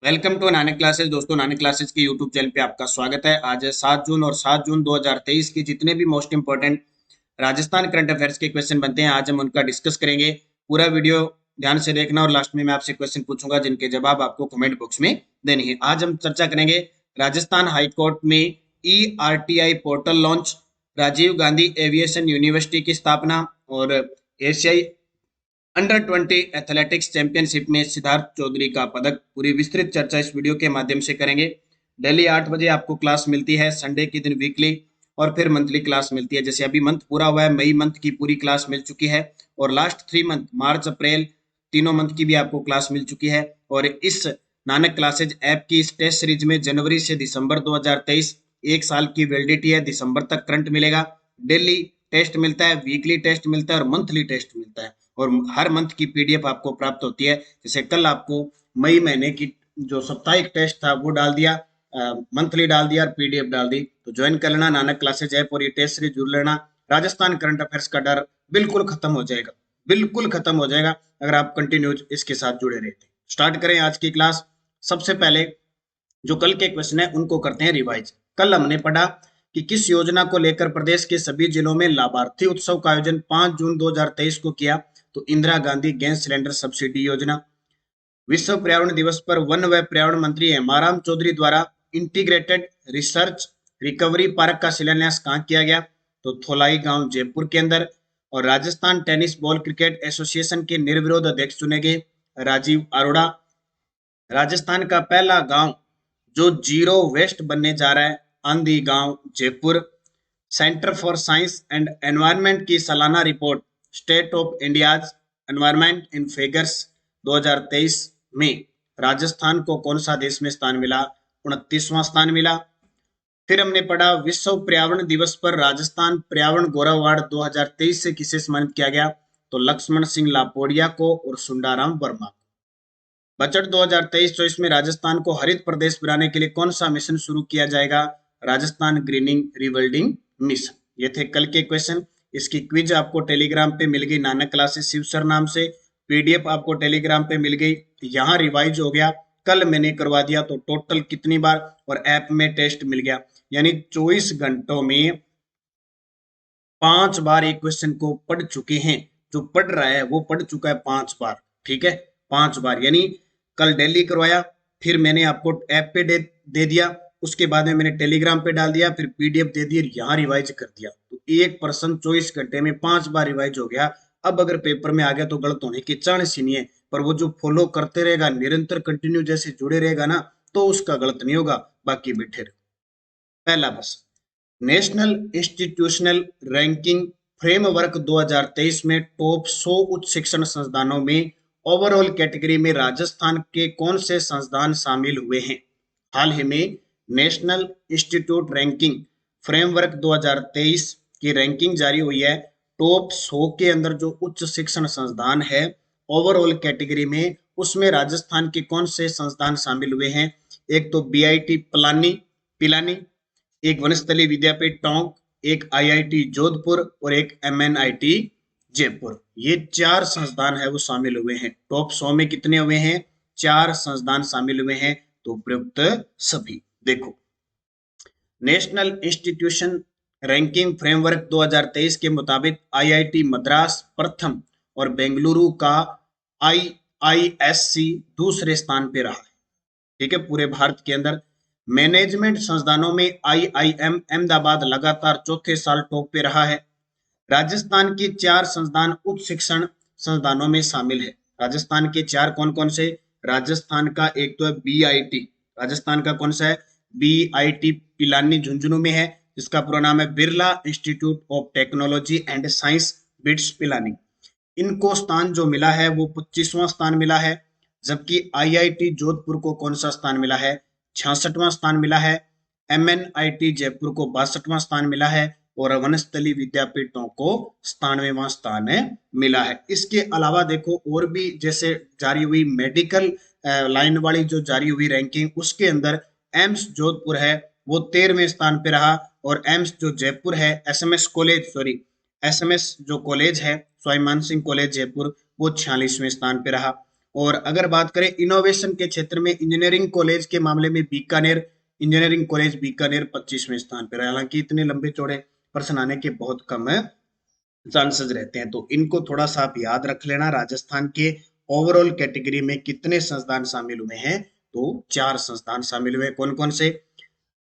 Welcome to Nanak classes. दोस्तों, Nanak classes के YouTube channel पे आपका स्वागत है। आज है 7 जून और 7 जून 2023 की जितने भी most important Rajasthan current affairs के क्वेश्चन बनते हैं, आज हम उनका डिस्कस करेंगे। पूरा वीडियो ध्यान से देखना और लास्ट में मैं आपसे क्वेश्चन पूछूंगा जिनके जवाब आपको कमेंट बॉक्स में देने हैं। आज हम चर्चा करेंगे राजस्थान हाईकोर्ट में ERTI portal launch, Rajiv Gandhi aviation university की स्थापना और एशियाई अंडर 20 एथलेटिक्स चैंपियनशिप में सिद्धार्थ चौधरी का पदक। पूरी विस्तृत चर्चा इस वीडियो के माध्यम से करेंगे। डेली 8 बजे आपको क्लास मिलती है, संडे के दिन वीकली और फिर मंथली क्लास मिलती है। जैसे अभी मंथ पूरा हुआ है, मई मंथ की पूरी क्लास मिल चुकी है और लास्ट 3 मंथ मार्च अप्रैल तीनों मंथ की भी आपको क्लास मिल चुकी है। और इस नानक क्लासेज ऐप की इस टेस्ट सीरीज में जनवरी से दिसंबर 2023 एक साल की वैलिडिटी है। दिसंबर तक करंट मिलेगा, डेली टेस्ट मिलता है, वीकली टेस्ट मिलता है और मंथली टेस्ट मिलता है। और हर मंथ की पीडीएफ आपको प्राप्त होती है। जैसे कल आपको मई महीने की जो साप्ताहिक टेस्ट था वो डाल दिया, मंथली डाल दिया और पीडीएफ डाल दी। तो ज्वाइन कर लेना नानक क्लासेज ऐप और ये टेस्ट सीरीज जुड़ लेना। राजस्थान करंट अफेयर्स का डर बिल्कुल खत्म हो जाएगा, बिल्कुल खत्म हो जाएगा अगर आप कंटिन्यू इसके साथ जुड़े रहते। स्टार्ट करें आज की क्लास। सबसे पहले जो कल के क्वेश्चन है उनको करते हैं रिवाइज। कल हमने पढ़ा कि किस योजना को लेकर प्रदेश के सभी जिलों में लाभार्थी उत्सव का आयोजन 5 जून 2023 को किया। तो Indira Gandhi gas cylinder subsidy योजना। विश्व पर्यावरण दिवस पर वन व पर्यावरण मंत्री हेमाराम चौधरी द्वारा इंटीग्रेटेड रिसर्च रिकवरी पार्क का शिलान्यास कहाँ किया गया? तो थोलाई गांव जयपुर के अंदर। और Rajasthan tennis ball cricket association के निर्विरोध अध्यक्ष चुने गए राजीव अरोड़ा। राजस्थान का पहला गांव जो जीरो वेस्ट बनने जा रहा है, आंधी गांव Jaipur. Centre for science and environment की सालाना report state of India's environment in figures 2023 में राजस्थान को कौन सा देश में स्थान मिला? 29वां स्थान मिला। फिर हमने पढ़ा विश्व पर्यावरण दिवस पर राजस्थान पर्यावरण गौरव अवार्ड 2023 से किसे सम्मानित किया गया? तो लक्ष्मण सिंह लापोड़िया को और सुंडाराम वर्मा को। बजट 2023-24 में राजस्थान को हरित प्रदेश बनाने के लिए कौन सा मिशन शुरू किया जाएगा? Rajasthan grinning rebuilding mission. ये थे कल के क्वेश्चन। इसकी क्विज आपको टेलीग्राम पे मिल गई, नानक क्लासेस शिव सर नाम से। पीडीएफ आपको टेलीग्राम पे मिल गई। यहाँ रिवाइज हो गया, कल मैंने करवा दिया। तो टोटल कितनी बार और ऐप में टेस्ट मिल गया, यानी 24 घंटों में 5 बार एक क्वेश्चन को पढ़ चुके हैं। जो पढ़ रहा है वो पढ़ चुका है 5 बार। ठीक है, 5 बार, यानी कल डेली करवाया, फिर मैंने आपको ऐप पे दे दिया, उसके बाद में मैंने टेलीग्राम पे डाल दिया, फिर पीडीएफ दे दी, यहाँ रिवाइज कर दिया। तो एक पर्सन 24 घंटे में 5 बार रिवाइज हो गया। अब अगर पेपर में आ गया तो गलत होने की चांस ही नहीं है, पर वो जो फॉलो करते रहेगा, निरंतर कंटिन्यू जैसे जुड़े रहेगा ना, तो उसका गलत नहीं होगा। बाकी बैठे रहो। पहला बस नेशनल इंस्टीट्यूशनल रैंकिंग फ्रेमवर्क 2023 में टॉप 100 उच्च शिक्षण संस्थानों में ओवरऑल कैटेगरी में राजस्थान के कौन से संस्थान शामिल हुए हैं? हाल ही में नेशनल इंस्टीट्यूट रैंकिंग फ्रेमवर्क 2023 की रैंकिंग जारी हुई है। टॉप 100 के अंदर जो उच्च शिक्षण संस्थान है ओवरऑल कैटेगरी में, उसमें राजस्थान के कौन से संस्थान शामिल हुए हैं? एक तो बीआईटी पिलानी, एक वनस्थली विद्यापीठ टोंक, एक आईआईटी जोधपुर और एक एमएनआईटी जयपुर। ये 4 संस्थान है वो शामिल हुए हैं। टॉप 100 में कितने हुए हैं? 4 संस्थान शामिल हुए हैं। तो उपयुक्त सभी। देखो, नेशनल इंस्टीट्यूशन रैंकिंग फ्रेमवर्क 2023 के मुताबिक आईआईटी मद्रास प्रथम और बेंगलुरु का आईआईएससी दूसरे स्थान पे रहा है। ठीक है, पूरे भारत के अंदर। मैनेजमेंट संस्थानों में आईआईएम अहमदाबाद लगातार चौथे साल टॉप पे रहा है। राजस्थान के 4 संस्थान उच्च शिक्षण संस्थानों में शामिल है। राजस्थान के 4 कौन कौन से? राजस्थान का एक तो है बीआईटी, राजस्थान का कौन सा है? बीआईटी पिलानी झुंझुनू में है, जिसका पूरा नाम है Birla institute of technology and science bits Pilani. इनको स्थान जो मिला है वो 25वां स्थान मिला है। जबकि आईआईटी जोधपुर को कौन सा स्थान मिला है? 66वां स्थान मिला है। एमएनआईटी जयपुर को 62वां स्थान मिला है और वनस्थली विद्यापीठों को 97वां स्थान मिला है। इसके अलावा देखो और भी जैसे जारी हुई मेडिकल लाइन वाली जो जारी हुई रैंकिंग, उसके अंदर एम्स जोधपुर है वो 13वें स्थान पे रहा। और एम्स जो जयपुर है, एसएमएस जो कॉलेज है स्वाभिमान सिंह कॉलेज जयपुर, वो 46वें स्थान पे रहा। और अगर बात करें इनोवेशन के क्षेत्र में इंजीनियरिंग कॉलेज के मामले में बीकानेर, इंजीनियरिंग कॉलेज बीकानेर 25वें स्थान पर है। हालांकि इतने लंबे चौड़े प्रश्न आने के बहुत कम चांसेस रहते हैं, तो इनको थोड़ा सा आप याद रख लेना। राजस्थान के ओवरऑल कैटेगरी में कितने संस्थान शामिल हुए हैं, तो 4 संस्थान शामिल हुए। कौन कौन से?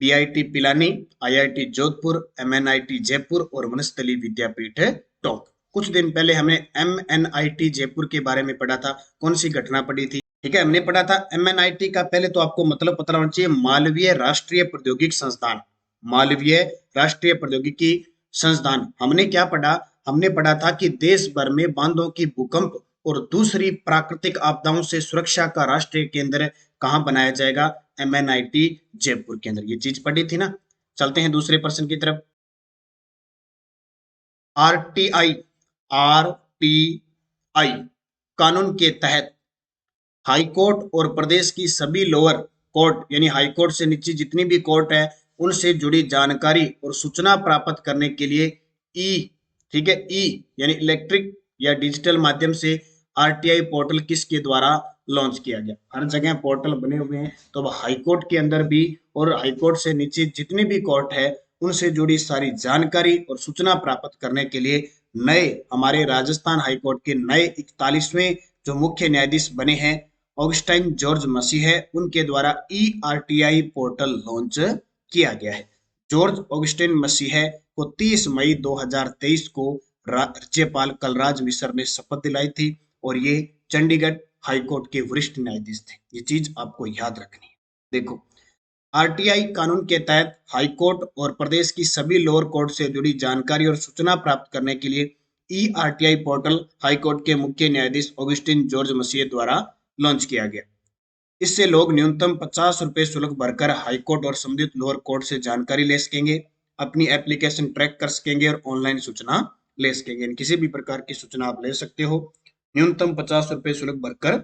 PIT Pilani, IIT Jodhpur, MNIT Jaipur और वनस्थली विद्यापीठ टोंक। कुछ दिन पहले हमने एमएनआईटी जयपुर के बारे में पढ़ा था। कौन सी घटना पढ़ी थी? ठीक है, हमने पढ़ा था एमएनआईटी का पहले तो आपको मतलब पता होना चाहिए, मालवीय राष्ट्रीय प्रौद्योगिकी संस्थान। मालवीय राष्ट्रीय प्रौद्योगिकी संस्थान। हमने क्या पढ़ा? हमने पढ़ा था कि देश भर में बांधों की भूकंप और दूसरी प्राकृतिक आपदाओं से सुरक्षा का राष्ट्रीय केंद्र कहाँ बनाया जाएगा? एमएनआईटी जयपुर के अंदर। ये चीज पढ़ी थी ना। चलते हैं दूसरे प्रश्न की तरफ। आरटीआई, आरटीआई कानून के तहत हाई कोर्ट और प्रदेश की सभी लोअर कोर्ट यानी हाई कोर्ट से नीचे जितनी भी कोर्ट है उनसे जुड़ी जानकारी और सूचना प्राप्त करने के लिए ई, ठीक है, ई यानी इलेक्ट्रिक या डिजिटल माध्यम से आरटीआई पोर्टल किसके द्वारा लॉन्च किया गया? हर जगह पोर्टल बने हुए हैं, तो अब हाई कोर्ट के अंदर भी और हाई कोर्ट से नीचे जितनी भी कोर्ट है उनसे जुड़ी सारी जानकारी और सूचना प्राप्त करने के लिए नए हमारे राजस्थान हाई कोर्ट के नए 41वें जो मुख्य न्यायाधीश बने हैं ऑगस्टाइन जॉर्ज मसीह है, उनके द्वारा ईआरटीआई पोर्टल लॉन्च किया गया है। जॉर्ज ऑगस्टाइन मसीह को 30 मई 2023 को राज्यपाल कलराज मिश्र ने शपथ दिलाई थी और ये चंडीगढ़ हाईकोर्ट के वरिष्ठ न्यायाधीश थे। ये चीज आपको याद रखनी है। देखो, आरटीआई कानून के तहत हाईकोर्ट और प्रदेश की सभी लोअर कोर्ट से जुड़ी जानकारी और सूचना प्राप्त करने के लिए ईआरटीआई पोर्टल हाईकोर्ट के मुख्य न्यायाधीश ऑगस्टिन जॉर्ज मसीह द्वारा लॉन्च किया गया। इससे लोग न्यूनतम 50 रुपए शुल्क भरकर हाईकोर्ट और संबंधित लोअर कोर्ट से जानकारी ले सकेंगे, अपनी एप्लीकेशन ट्रैक कर सकेंगे और ऑनलाइन सूचना ले सकेंगे। किसी भी प्रकार की सूचना आप ले सकते हो न्यूनतम 50 रुपए शुल्क भरकर।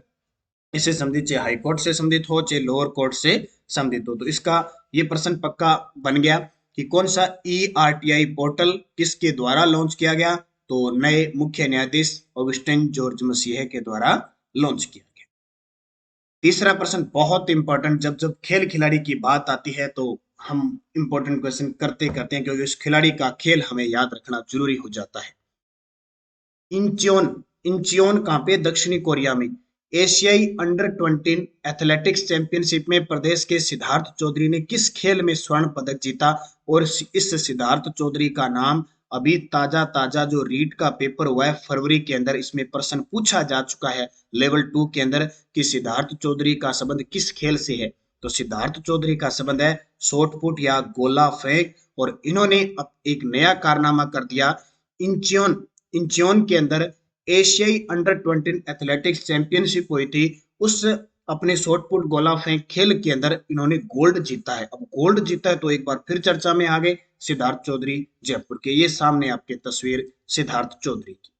इससे संबंधित चाहे हाई कोर्ट से संबंधित हो चाहे लोअर कोर्ट से संबंधित हो। तो इसका ये प्रश्न पक्का बन गया कि कौन सा ईआरटीआई पोर्टल किसके द्वारा लॉन्च किया गया? तो नए मुख्य न्यायाधीश ऑगस्टिन जॉर्ज मसीह के द्वारा लॉन्च किया गया। तीसरा प्रश्न बहुत इंपॉर्टेंट, जब जब खेल खिलाड़ी की बात आती है तो हम इंपॉर्टेंट क्वेश्चन करते करते हैं, क्योंकि उस खिलाड़ी का खेल हमें याद रखना जरूरी हो जाता है। इंचियोन, इंचियोन कहाँ पे? दक्षिणी कोरिया में। एशियाई अंडर 20 एथलेटिक्स चैंपियनशिप में प्रदेश के सिद्धार्थ चौधरी ने किस खेल में स्वर्ण पदक जीता? और इस सिद्धार्थ चौधरी का नाम अभी ताजा ताजा जो रीट का पेपर हुआ है फरवरी के अंदर, इसमें प्रश्न पूछा जा चुका है लेवल 2 के अंदर कि सिद्धार्थ चौधरी का संबंध किस खेल से है? तो सिद्धार्थ चौधरी का संबंध है शॉट पुट या गोला फेंक। और इन्होंने अब एक नया कारनामा कर दिया। इंचियोन, इंचियोन के अंदर एशियाई अंडर 20 एथलेटिक्स चैंपियनशिप हुई थी, उस अपने शॉट पुट गोला फेंक खेल के अंदर इन्होंने गोल्ड जीता है। अब गोल्ड जीता है तो एक बार फिर चर्चा में आ गए सिद्धार्थ चौधरी जयपुर के। ये सामने आपके तस्वीर सिद्धार्थ चौधरी की।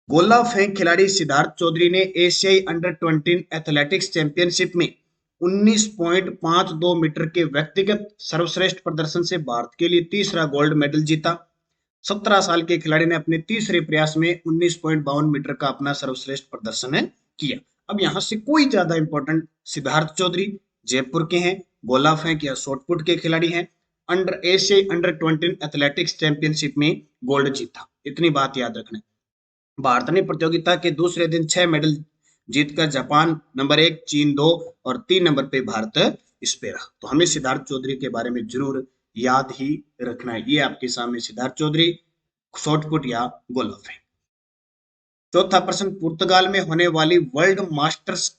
गोला फेंक खिलाड़ी सिद्धार्थ चौधरी ने एशियाई अंडर 20 एथलेटिक्स चैंपियनशिप में 19.52 मीटर के व्यक्तिगत सर्वश्रेष्ठ प्रदर्शन से भारत के लिए तीसरा गोल्ड मेडल जीता। 17 साल के खिलाड़ी ने अपने तीसरे प्रयास में 19.52 मीटर का अपना सर्वश्रेष्ठ प्रदर्शन किया। अब यहां से कोई ज्यादा इंपॉर्टेंट, सिद्धार्थ चौधरी जयपुर के हैं, गोला फेंक या शॉटपुट के खिलाड़ी हैं, अंडर एशियाई अंडर 20 एथलेटिक्स चैंपियनशिप में गोल्ड जीता। इतनी बात याद रखना। भारत ने प्रतियोगिता के दूसरे दिन 6 मेडल जीतकर जापान नंबर 1, चीन 2 और 3 नंबर पे भारत इस पे रहा। तो हमें सिद्धार्थ चौधरी के बारे में जरूर याद ही रखना है। ये आपके सामने सिद्धार्थ चौधरी, शॉटपुट या गोला फेंक। चौथा प्रश्न, पुर्तगाल में होने वाली वर्ल्ड मास्टर्स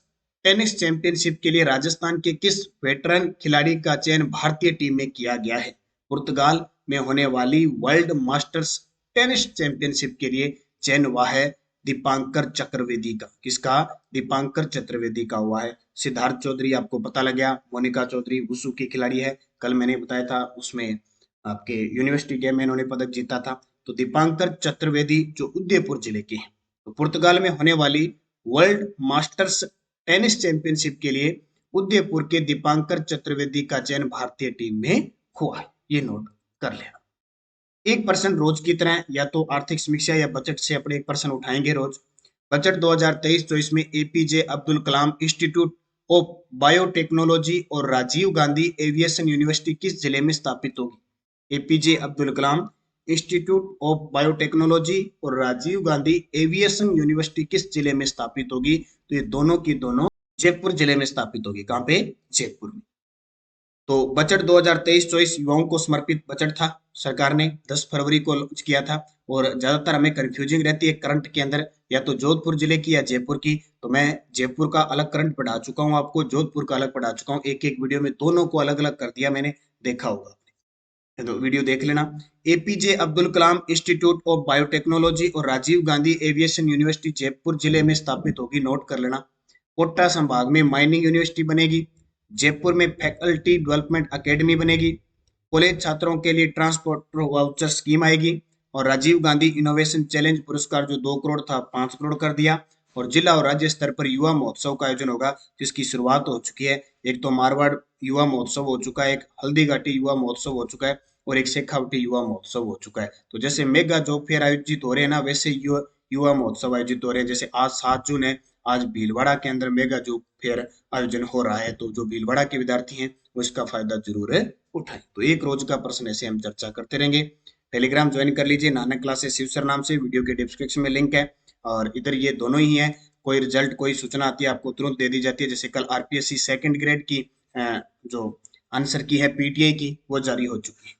टेनिस चैंपियनशिप के लिए राजस्थान के किस वेटरन खिलाड़ी का चयन भारतीय टीम में किया गया है? पुर्तगाल में होने वाली वर्ल्ड मास्टर्स टेनिस चैंपियनशिप के लिए चयन हुआ है दीपांकर चतुर्वेदी का। किसका? दीपांकर चतुर्वेदी का हुआ है। सिद्धार्थ चौधरी आपको पता लग गया, मोनिका चौधरी वुशु की खिलाड़ी है, कल मैंने बताया था उसमें आपके यूनिवर्सिटी गेम में इन्होंने पदक जीता था। तो दीपांकर चतुर्वेदी जो उदयपुर जिले के हैं। तो पुर्तगाल में होने वाली वर्ल्ड मास्टर्स टेनिस चैंपियनशिप के लिए उदयपुर के दीपांकर चतुर्वेदी का चयन भारतीय टीम में हुआ है। ये नोट कर लेना। एक प्रश्न रोज की तरह या तो आर्थिक समीक्षा या बजट से अपने एक प्रश्न उठाएंगे रोज। बजट 2023-24 में APJ Abdul Kalam institute of biotechnology और राजीव गांधी एविएशन यूनिवर्सिटी किस जिले में स्थापित होगी? APJ Abdul Kalam institute of biotechnology और राजीव गांधी एविएशन यूनिवर्सिटी किस जिले में स्थापित होगी? तो ये दोनों की दोनों जयपुर जिले में स्थापित होगी। कहाँ पे? जयपुर में। तो बजट 2023-24 युवाओं को समर्पित बजट था। सरकार ने 10 फरवरी को लॉन्च किया था और ज्यादातर हमें कंफ्यूजिंग रहती है करंट के अंदर, या तो जोधपुर जिले की या जयपुर की। तो मैं जयपुर का अलग करंट पढ़ा चुका हूँ आपको, जोधपुर का अलग पढ़ा चुका हूँ। एक एक वीडियो में दोनों को अलग अलग कर दिया मैंने, देखा होगा, तो वीडियो देख लेना। APJ Abdul Kalam institute of biotechnology और राजीव गांधी एविएशन यूनिवर्सिटी जयपुर जिले में स्थापित होगी, नोट कर लेना। कोटा संभाग में माइनिंग यूनिवर्सिटी बनेगी। जयपुर में फैकल्टी डेवलपमेंट अकेडमी बनेगी। कॉलेज छात्रों के लिए ट्रांसपोर्ट वाउचर स्कीम आएगी। और राजीव गांधी इनोवेशन चैलेंज पुरस्कार जो 2 करोड़ था 5 करोड़ कर दिया। और जिला और राज्य स्तर पर युवा महोत्सव का आयोजन होगा, जिसकी शुरुआत हो चुकी है। एक तो मारवाड़ युवा महोत्सव हो चुका है, एक हल्दीघाटी युवा महोत्सव हो चुका है, और एक शेखावटी युवा महोत्सव हो चुका है। तो जैसे मेगा जॉब फेयर आयोजित हो रहे हैं ना, वैसे युवा महोत्सव आयोजित हो रहे हैं। जैसे आज 7 जून है, आज भीलवाड़ा के अंदर मेगा जॉब फेयर आयोजन हो रहा है। तो जो भीलवाड़ा के विद्यार्थी हैं वो इसका फायदा जरूर उठाएं। तो एक रोज का प्रश्न ऐसे हम चर्चा करते रहेंगे। टेलीग्राम ज्वाइन कर लीजिए, नानक क्लासेस शिव सर नाम से, वीडियो के डिस्क्रिप्शन में लिंक है। और इधर ये दोनों ही है, कोई रिजल्ट कोई सूचना आती है आपको तुरंत दे दी जाती है। जैसे कल आरपीएससी सेकंड ग्रेड की जो आंसर की है पीटीआई की, वो जारी हो चुकी है।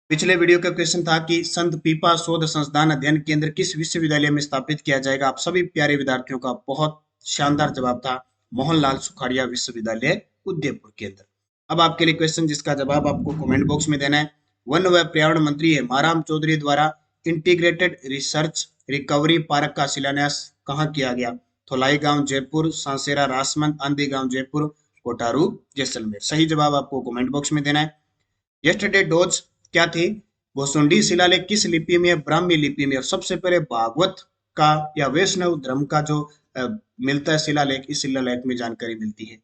पिछले वीडियो का क्वेश्चन था कि संत पीपा शोध संस्थान अध्ययन केंद्र किस विश्वविद्यालय में स्थापित किया जाएगा? आप सभी प्यारे विद्यार्थियों का बहुत शानदार जवाब था, मोहनलाल सुखाड़िया विश्वविद्यालय उदयपुर के अंदर। अब आपके लिए क्वेश्चन जिसका जवाब आपको कमेंट बॉक्स में देना है। वन व पर्यावरण मंत्री हेमाराम चौधरी द्वारा इंटीग्रेटेड रिसर्च रिकवरी पार्क का शिलान्यास कहाँ किया गया? थोलाई गांव जयपुर, सांसेरा राजमंद, आंधी गांव जयपुर, कोटारू जैसलमेर। सही जवाब आपको कमेंट बॉक्स में देना है। यस्टरडे डोज क्या थी? गोसुंडी शिलालेख किस लिपि में है? ब्राह्मी लिपि में। और सबसे पहले भागवत का या वैष्णव धर्म का जो मिलता है शिलालेख, इस शिलालेख में जानकारी मिलती है।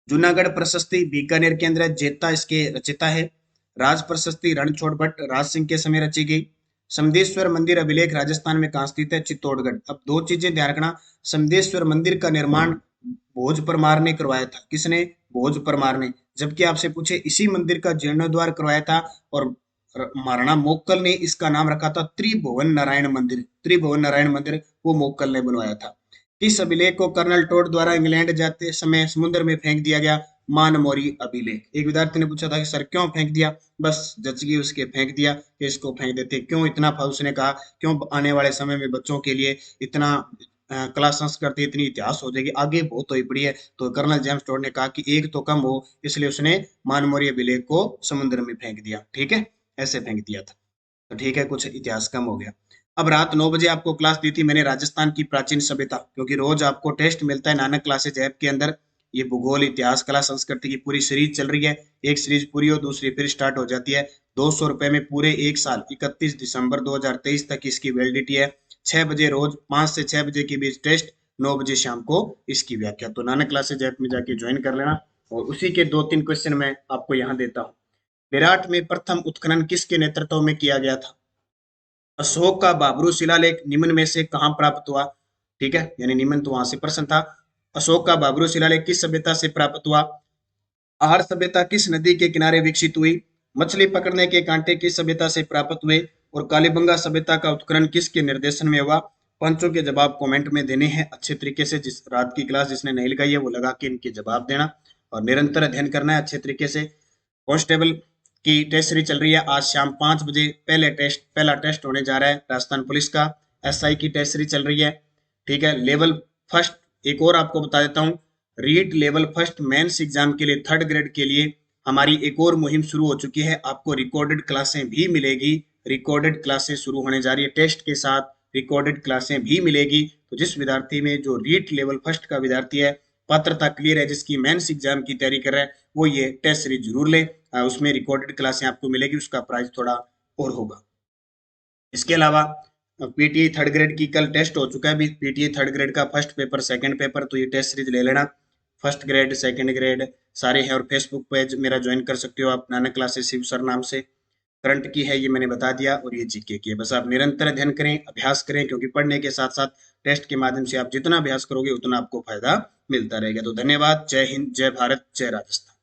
जूनागढ़ प्रशस्ति बीकानेर के अंदर जेता इसके रचयिता है। राज प्रशस्ति रणछोड़ भट्ट राज सिंह के समय रची गई। समदेश्वर मंदिर अभिलेख राजस्थान में कहाँ स्थित है? चित्तौड़गढ़। अब दो चीजें ध्यान रखना, समदेश्वर मंदिर का निर्माण भोज परमार ने करवाया था। किसने? भोज परमार ने। जबकि आपसे पूछे इसी मंदिर का जीर्णोद्धार करवाया था और महाराणा मोक्कल ने इसका नाम रखा था त्रिभुवन नारायण मंदिर। त्रिभुवन नारायण मंदिर वो मोक्कल ने बनवाया था। किस अभिलेख को कर्नल टोड द्वारा इंग्लैंड जाते समय समुद्र में फेंक दिया गया? मानमोरी अभिलेख। एक विद्यार्थी ने पूछा था कि सर क्यों फेंक दिया? बस जच गई उसके, फेंक दिया कि इसको फेंक देते। क्यों इतना उसने कहा, क्यों आने वाले समय में बच्चों के लिए इतना कला संस्कृति इतनी इतिहास हो जाएगी, आगे बहुत हो पड़ी है। तो कर्नल जेम्स टोड ने कहा कि एक तो कम हो, इसलिए उसने मानमोरी अभिलेख को समुद्र में फेंक दिया। ठीक है, ऐसे फेंक दिया था। तो ठीक है, कुछ इतिहास कम हो गया। अब रात 9 बजे आपको क्लास दी थी मैंने राजस्थान की प्राचीन सभ्यता, क्योंकि रोज आपको टेस्ट मिलता है नानक क्लासेज ऐप के अंदर। ये भूगोल इतिहास कला संस्कृति की पूरी सीरीज चल रही है। एक सीरीज पूरी हो, दूसरी फिर स्टार्ट हो जाती है। 200 रुपए में पूरे एक साल 31 दिसंबर 2023 तक इसकी वैलिडिटी है। 6 बजे रोज, 5 से 6 बजे के बीच टेस्ट, 9 बजे शाम को इसकी व्याख्या। तो नानक क्लासेज ऐप में जाके ज्वाइन कर लेना। और उसी के 2-3 क्वेश्चन मैं आपको यहाँ देता हूँ। विराट में प्रथम उत्खनन किसके नेतृत्व में किया गया था? अशोक का बाबरू शिलालेख निम्न में से कहां प्राप्त हुआ? ठीक है, यानी निम्न तो वहां से प्रश्न था। अशोक का बाबरू शिलालेख किस सभ्यता से प्राप्त हुआ? आहार सभ्यता किस नदी के किनारे विकसित हुई? मछली पकड़ने के कांटे किस सभ्यता से प्राप्त हुए? और कालीबंगा सभ्यता का उत्खनन किसके निर्देशन में हुआ? पांचों के जवाब कमेंट में देने हैं अच्छे तरीके से। जिस रात की क्लास जिसने नहीं लगाई है वो लगा के इनके जवाब देना, और निरंतर अध्ययन करना है अच्छे तरीके से। कांस्टेबल की टेस्ट सीरीज चल रही है। आज शाम 5 बजे पहला टेस्ट होने जा रहा है राजस्थान पुलिस का। एसआई की टेस्ट सीरीज चल रही है। ठीक है, लेवल फर्स्ट एक और आपको बता देता हूँ, REET level first mains exam के लिए 3rd ग्रेड के लिए हमारी एक और मुहिम शुरू हो चुकी है। आपको रिकॉर्डेड क्लासें भी मिलेगी। रिकॉर्डेड क्लासें शुरू होने जा रही है, टेस्ट के साथ रिकॉर्डेड क्लासें भी मिलेगी। तो जिस विद्यार्थी में जो रीट लेवल फर्स्ट का विद्यार्थी है, पात्रता क्लियर है, जिसकी मेंस एग्जाम की तैयारी कर रहा है, वो ये टेस्ट सीरीज जरूर ले। उसमें रिकॉर्डेड क्लासें आपको मिलेगी, उसका प्राइस थोड़ा और होगा। इसके अलावा पीटीई 3rd ग्रेड की कल टेस्ट हो चुका है। पीटीई 3rd ग्रेड का फर्स्ट पेपर, सेकंड पेपर, तो ये टेस्ट सीरीज ले लेना। फर्स्ट ग्रेड, सेकंड ग्रेड सारे हैं। और फेसबुक पेज मेरा ज्वाइन कर सकते हो आप, नानक क्लासेस शिव सर नाम से। करंट की है ये मैंने बता दिया, और ये जीके की है। बस आप निरंतर अध्ययन करें, अभ्यास करें, क्योंकि पढ़ने के साथ साथ टेस्ट के माध्यम से आप जितना अभ्यास करोगे उतना आपको फायदा मिलता रहेगा। तो धन्यवाद। जय हिंद, जय भारत, जय राजस्थान।